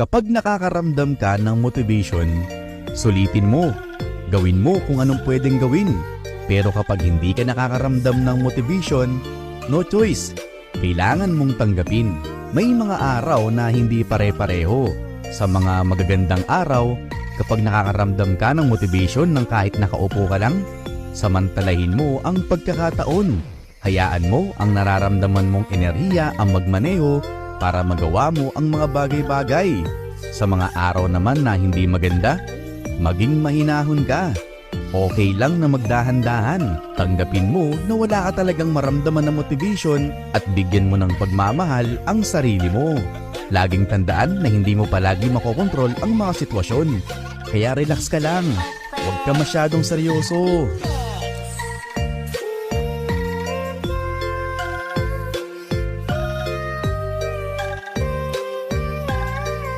Kapag nakakaramdam ka ng motivation, sulitin mo. Gawin mo kung anong pwedeng gawin. Pero kapag hindi ka nakakaramdam ng motivation, no choice. Kailangan mong tanggapin. May mga araw na hindi pare-pareho. Sa mga magagandang araw, kapag nakakaramdam ka ng motivation ng kahit nakaupo ka lang, samantalahin mo ang pagkakataon. Hayaan mo ang nararamdaman mong enerhiya ang magmaneho para magawa mo ang mga bagay-bagay. Sa mga araw naman na hindi maganda, maging mahinahon ka. Okay lang na magdahan-dahan. Tanggapin mo na wala ka talagang maramdaman ng motivation at bigyan mo ng pagmamahal ang sarili mo. Laging tandaan na hindi mo palagi makokontrol ang mga sitwasyon. Kaya relax ka lang. Huwag ka masyadong seryoso.